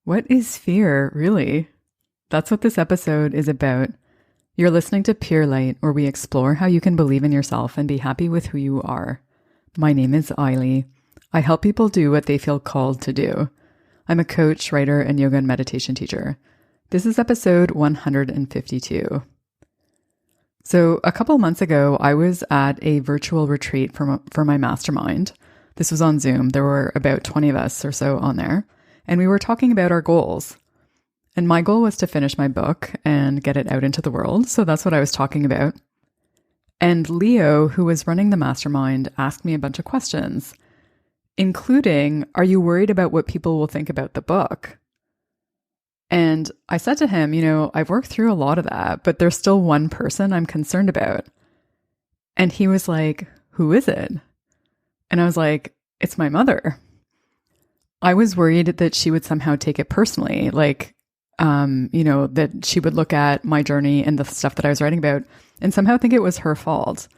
What is fear, really? That's what this episode is about. You're listening to Pure Light, where we explore how you can believe in yourself and be happy with who you are. My name is Ailey. I help people do what they feel called to do. I'm a coach, writer, and yoga and meditation teacher. This is episode 152. So a couple months ago, I was at a virtual retreat for my mastermind. This was on Zoom. There were about 20 of us or so on there. And we were talking about our goals. And my goal was to finish my book and get it out into the world. So that's what I was talking about. And Leo, who was running the mastermind, asked me a bunch of questions, including, are you worried about what people will think about the book? And I said to him, I've worked through a lot of that, but there's still one person I'm concerned about. And he was like, who is it? And I was like, it's my mother. I was worried that she would somehow take it personally, that she would look at my journey and the stuff that I was writing about and somehow think it was her fault.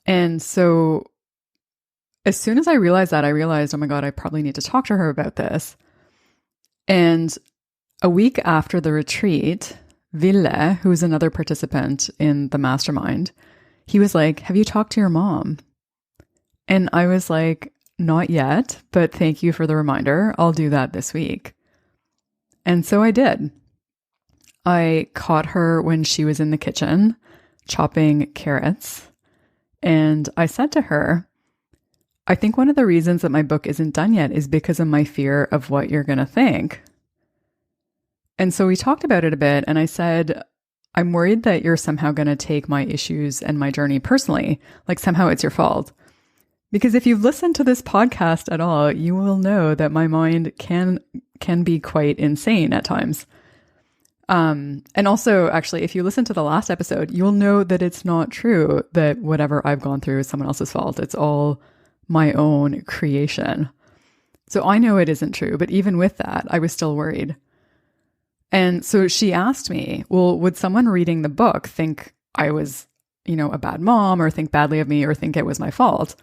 And so as soon as I realized that, I realized, oh my God, I probably need to talk to her about this. And a week after the retreat, Ville, who's another participant in the mastermind, he was like, have you talked to your mom? And I was like, not yet, but thank you for the reminder. I'll do that this week. And so I did. I caught her when she was in the kitchen chopping carrots. And I said to her, I think one of the reasons that my book isn't done yet is because of my fear of what you're going to think. And so we talked about it a bit. And I said, I'm worried that you're somehow going to take my issues and my journey personally, like somehow it's your fault. Because if you've listened to this podcast at all, you will know that my mind can be quite insane at times. And also, actually, if you listen to the last episode, you'll know that it's not true that whatever I've gone through is someone else's fault. It's all my own creation. So I know it isn't true, but even with that, I was still worried. And so she asked me, well, would someone reading the book think I was, a bad mom or think badly of me or think it was my fault?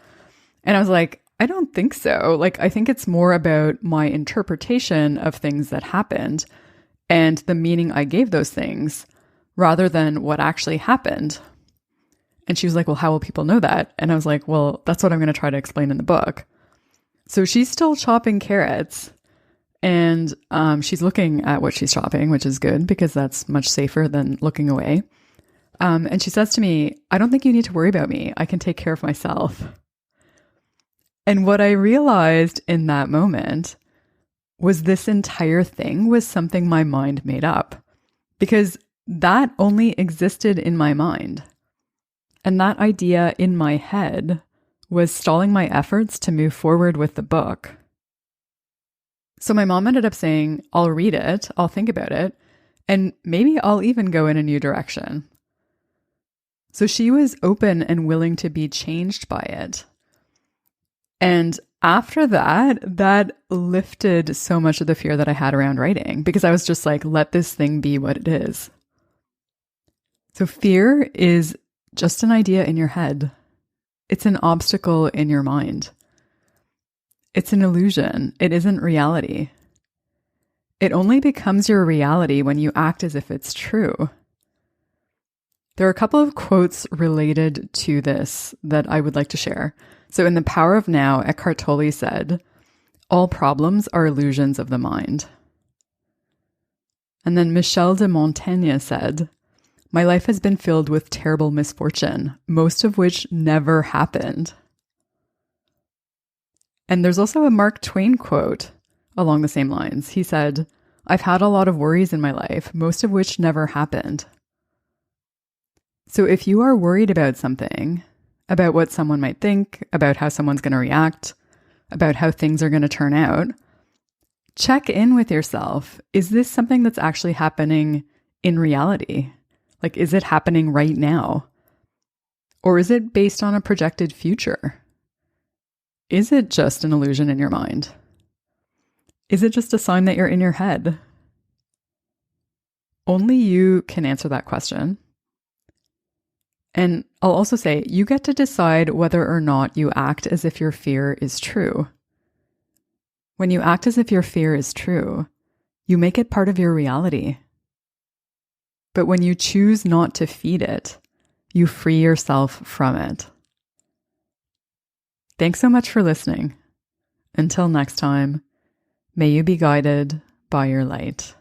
And I was like, I don't think so. I think it's more about my interpretation of things that happened and the meaning I gave those things rather than what actually happened. And she was like, well, how will people know that? And I was like, well, that's what I'm going to try to explain in the book. So she's still chopping carrots and she's looking at what she's chopping, which is good because that's much safer than looking away. And she says to me, I don't think you need to worry about me. I can take care of myself. And what I realized in that moment was this entire thing was something my mind made up because that only existed in my mind. And that idea in my head was stalling my efforts to move forward with the book. So my mom ended up saying, I'll read it, I'll think about it, and maybe I'll even go in a new direction. So she was open and willing to be changed by it. And after that lifted so much of the fear that I had around writing because I was just like, let this thing be what it is. So fear is just an idea in your head. It's an obstacle in your mind. It's an illusion. It isn't reality. It only becomes your reality when you act as if it's true. There are a couple of quotes related to this that I would like to share. So in The Power of Now, Eckhart Tolle said, all problems are illusions of the mind. And then Michel de Montaigne said, my life has been filled with terrible misfortune, most of which never happened. And there's also a Mark Twain quote along the same lines. He said, I've had a lot of worries in my life, most of which never happened. So if you are worried about something, about what someone might think, about how someone's going to react, about how things are going to turn out, check in with yourself. Is this something that's actually happening in reality? Is it happening right now? Or is it based on a projected future? Is it just an illusion in your mind? Is it just a sign that you're in your head? Only you can answer that question. And I'll also say, you get to decide whether or not you act as if your fear is true. When you act as if your fear is true, you make it part of your reality. But when you choose not to feed it, you free yourself from it. Thanks so much for listening. Until next time, may you be guided by your light.